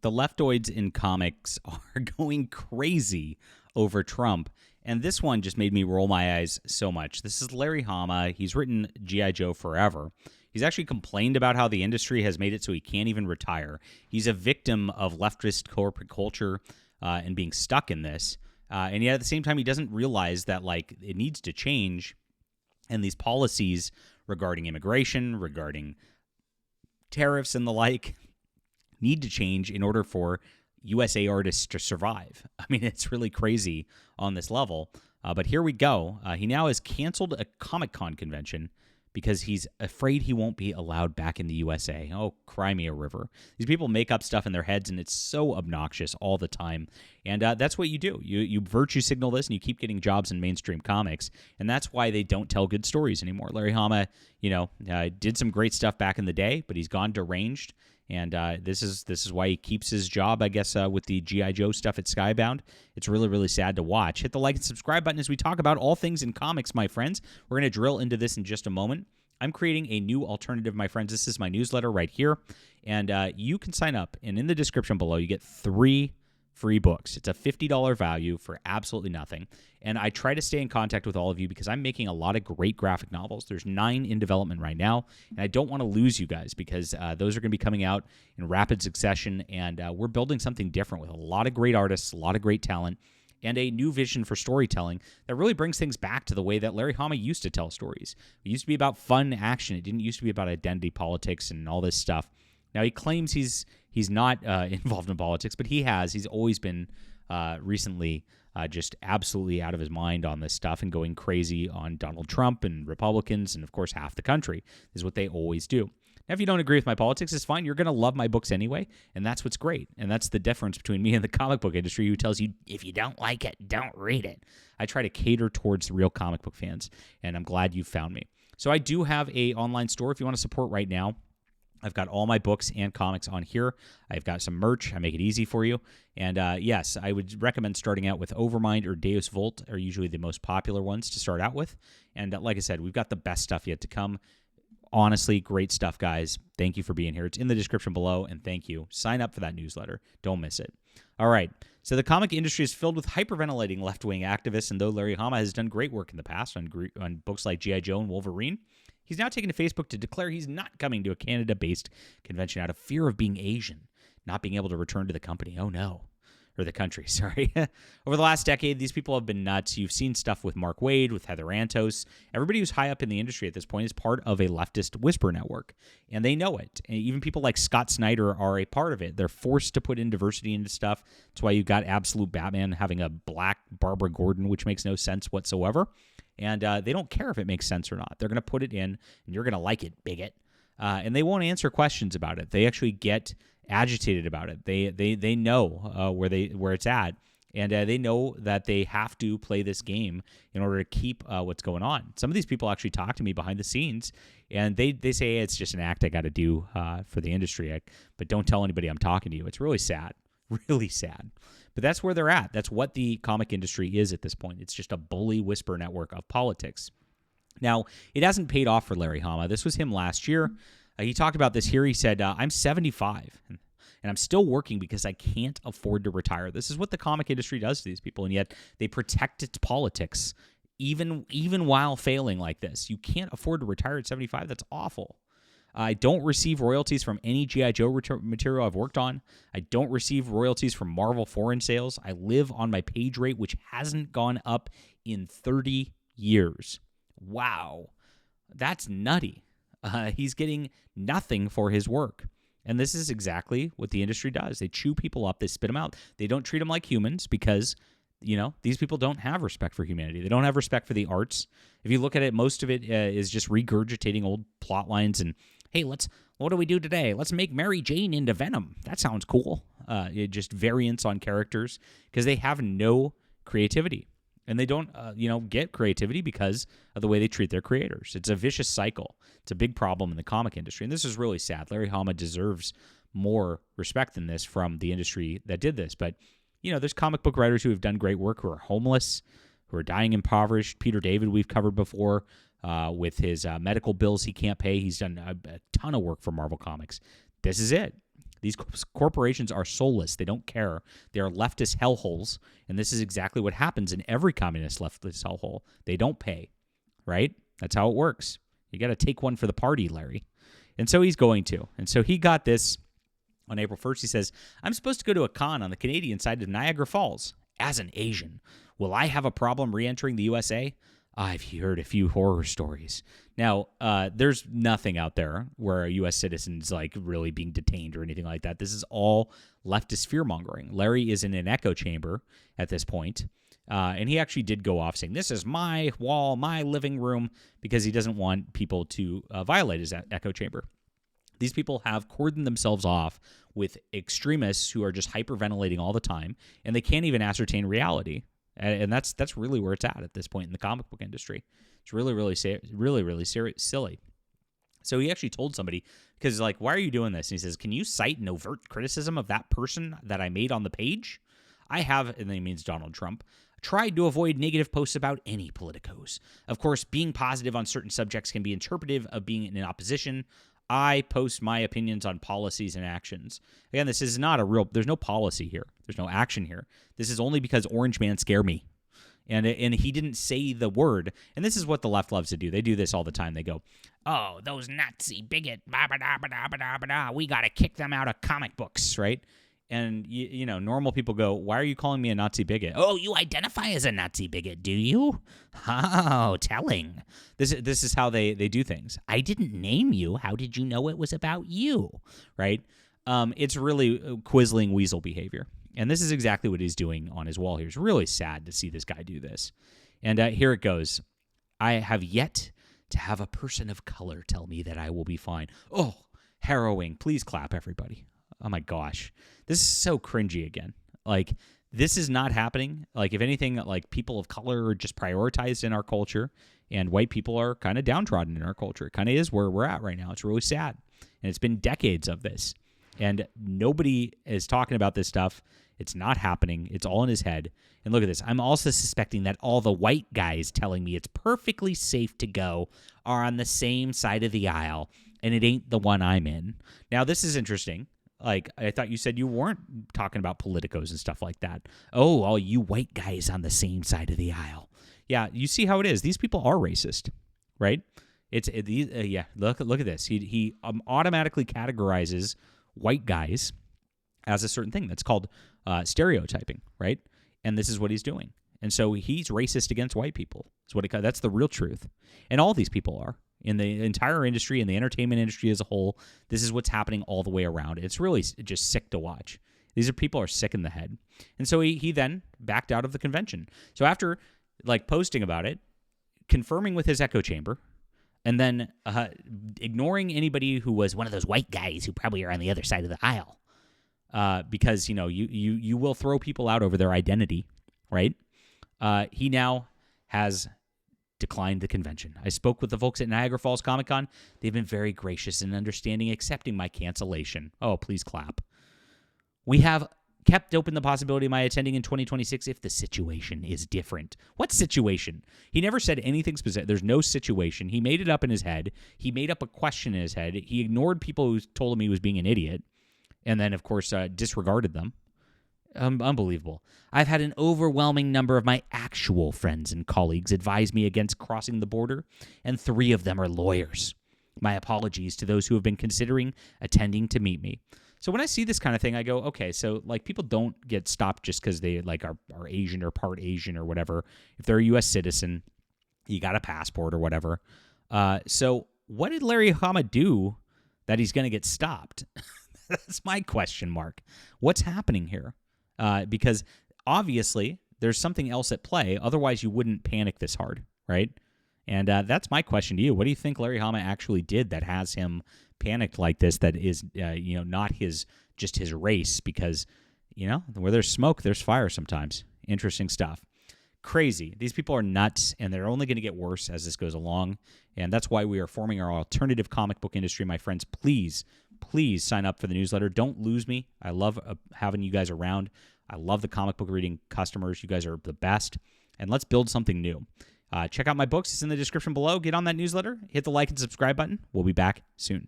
the leftoids in comics are going crazy over Trump. And this one just made me roll my eyes so much. This is Larry Hama. He's written GI Joe forever. He's actually complained about how the industry has made it so he can't even retire. He's a victim of leftist corporate culture and being stuck in this. And yet at the same time, he doesn't realize that like it needs to change. And these policies regarding immigration, regarding tariffs and the like need to change in order for USA artists to survive. I mean, it's really crazy on this level. But here we go. He now has canceled a Comic-Con convention because he's afraid he won't be allowed back in the USA. Oh, cry me a river. These people make up stuff in their heads, and it's so obnoxious all the time. And that's what you do. You virtue signal this, and you keep getting jobs in mainstream comics. And that's why they don't tell good stories anymore. Larry Hama, did some great stuff back in the day, but he's gone deranged. And this is why he keeps his job, I guess, with the GI Joe stuff at SKybound. It's really, really sad to watch. Hit the like and subscribe button as we talk about all things in comics, my friends. We're going to drill into this in just a moment. I'm creating a new alternative, my friends. This is my newsletter right here. And you can sign up. And in the description below, you get 3 free books. It's a $50 value for absolutely nothing. And I try to stay in contact with all of you because I'm making a lot of great graphic novels. There's 9 in development right now, and I don't want to lose you guys because those are going to be coming out in rapid succession, and we're building something different with a lot of great artists, a lot of great talent, and a new vision for storytelling that really brings things back to the way that Larry Hama used to tell stories. It used to be about fun action. It didn't used to be about identity politics and all this stuff. Now, he claims he's not involved in politics, but he has. He's always been recently just absolutely out of his mind on this stuff and going crazy on Donald Trump and Republicans and, of course, half the country is what they always do. Now, if you don't agree with my politics, it's fine. You're going to love my books anyway, and that's what's great. And that's the difference between me and the comic book industry who tells you, if you don't like it, don't read it. I try to cater towards real comic book fans, and I'm glad you found me. So I do have an online store if you want to support right now. I've got all my books and comics on here. I've got some merch. I make it easy for you. And yes, I would recommend starting out with Overmind or Deus Vult are usually the most popular ones to start out with. And like I said, we've got the best stuff yet to come. Honestly, great stuff, guys. Thank you for being here. It's in the description below, and thank you. Sign up for that newsletter. Don't miss it. All right. So the comic industry is filled with hyperventilating left-wing activists, and though Larry Hama has done great work in the past on books like GI Joe and Wolverine, he's now taken to Facebook to declare he's not coming to a Canada-based convention out of fear of being Asian, not being able to return to the company. Oh, no. Or the country, sorry. Over the last decade, these people have been nuts. You've seen stuff with Mark Waid, with Heather Antos. Everybody who's high up in the industry at this point is part of a leftist whisper network, and they know it. And even people like Scott Snyder are a part of it. They're forced to put in diversity into stuff. That's why you've got Absolute Batman having a black Barbara Gordon, which makes no sense whatsoever. And they don't care if it makes sense or not. They're going to put it in, and you're going to like it, bigot. And they won't answer questions about it. They actually get agitated about it. They know where it's at, and they know that they have to play this game in order to keep what's going on. Some of these people actually talk to me behind the scenes, and they say, hey, it's just an act I got to do for the industry, but don't tell anybody I'm talking to you. It's really sad, really sad. But that's where they're at. That's what the comic industry is at this point. It's just a bully whisper network of politics. Now, it hasn't paid off for Larry Hama. This was him last year. He talked about this here. He said, I'm 75, and I'm still working because I can't afford to retire. This is what the comic industry does to these people, and yet they protect its politics even while failing like this. You can't afford to retire at 75. That's awful. I don't receive royalties from any GI Joe material I've worked on. I don't receive royalties from Marvel foreign sales. I live on my page rate, which hasn't gone up in 30 years. Wow. That's nutty. He's getting nothing for his work. And this is exactly what the industry does. They chew people up. They spit them out. They don't treat them like humans because, these people don't have respect for humanity. They don't have respect for the arts. If you look at it, most of it is just regurgitating old plot lines and, hey, what do we do today? Let's make Mary Jane into Venom. That sounds cool. Just variants on characters because they have no creativity. And they don't, get creativity because of the way they treat their creators. It's a vicious cycle. It's a big problem in the comic industry. And this is really sad. Larry Hama deserves more respect than this from the industry that did this. But, there's comic book writers who have done great work who are homeless, who are dying impoverished. Peter David we've covered before with his medical bills he can't pay. He's done a ton of work for Marvel Comics. This is it. These corporations are soulless. They don't care. They are leftist hellholes, and this is exactly what happens in every communist leftist hellhole. They don't pay, right? That's how it works. You got to take one for the party, Larry. And so he's going to. And so he got this on April 1st. He says, I'm supposed to go to a con on the Canadian side of Niagara Falls. As an Asian, will I have a problem re-entering the USA? I've heard a few horror stories. Now, there's nothing out there where a U.S. citizen's like really being detained or anything like that. This is all leftist fear-mongering. Larry is in an echo chamber at this point, and he actually did go off saying, this is my wall, my living room, because he doesn't want people to violate his echo chamber. These people have cordoned themselves off with extremists who are just hyperventilating all the time, and they can't even ascertain reality. And that's really where it's at this point in the comic book industry. It's really silly. So he actually told somebody, because like, why are you doing this? And he says, can you cite an overt criticism of that person that I made on the page? I have, and then he means Donald Trump, tried to avoid negative posts about any politicos. Of course, being positive on certain subjects can be interpretive of being in opposition. I post my opinions on policies and actions. Again, this is not there's no policy here. There's no action here. This is only because Orange Man scare me. And he didn't say the word. And this is what the left loves to do. They do this all the time. They go, oh, those Nazi bigot, we got to kick them out of comic books, right? And, you know, normal people go, why are you calling me a Nazi bigot? Oh, you identify as a Nazi bigot, do you? Oh, telling. This is how they do things. I didn't name you. How did you know it was about you? Right? It's really quizzling weasel behavior. And this is exactly what he's doing on his wall here. It's really sad to see this guy do this. And here it goes. I have yet to have a person of color tell me that I will be fine. Oh, harrowing. Please clap, everybody. Oh my gosh. This is so cringy again. Like, this is not happening. Like, if anything, like, people of color are just prioritized in our culture, and white people are kind of downtrodden in our culture. It kind of is where we're at right now. It's really sad. And it's been decades of this. And nobody is talking about this stuff. It's not happening. It's all in his head. And look at this. I'm also suspecting that all the white guys telling me it's perfectly safe to go are on the same side of the aisle, and it ain't the one I'm in. Now, this is interesting. Like, I thought you said you weren't talking about politicos and stuff like that. Oh, all you white guys on the same side of the aisle. Yeah, you see how it is. These people are racist, right? Yeah, look at this. He automatically categorizes white guys as a certain thing. That's called stereotyping, right? And this is what he's doing. And so he's racist against white people. That's the real truth. And all these people are. In the entire industry, in the entertainment industry as a whole, this is what's happening all the way around. It's really just sick to watch. These people are sick in the head. And so he then backed out of the convention. So after like posting about it, confirming with his echo chamber, and then ignoring anybody who was one of those white guys who probably are on the other side of the aisle, because you know you will throw people out over their identity, right? He now has declined the convention. I spoke with the folks at Niagara Falls Comic Con. They've been very gracious and understanding, accepting my cancellation. Oh, please clap. We have kept open the possibility of my attending in 2026 if the situation is different. What situation? He never said anything specific. There's no situation. He made it up in his head. He made up a question in his head. He ignored people who told him he was being an idiot, and then, of course, disregarded them. Unbelievable. I've had an overwhelming number of my actual friends and colleagues advise me against crossing the border, and 3 of them are lawyers. My apologies to those who have been considering attending to meet me. So when I see this kind of thing, I go, okay, so like people don't get stopped just because they like are Asian or part Asian or whatever. If they're a U.S. citizen, you got a passport or whatever. So what did Larry Hama do that he's going to get stopped? That's my question mark. What's happening here? Because obviously there's something else at play. Otherwise, you wouldn't panic this hard, right? And that's my question to you. What do you think Larry Hama actually did that has him panicked like this? That is, not just his race. Because, where there's smoke, there's fire sometimes. Interesting stuff. Crazy. These people are nuts, and they're only going to get worse as this goes along. And that's why we are forming our alternative comic book industry, my friends. Please sign up for the newsletter. Don't lose me. I love having you guys around. I love the comic book reading customers. You guys are the best. And let's build something new. Check out my books. It's in the description below. Get on that newsletter. Hit the like and subscribe button. We'll be back soon.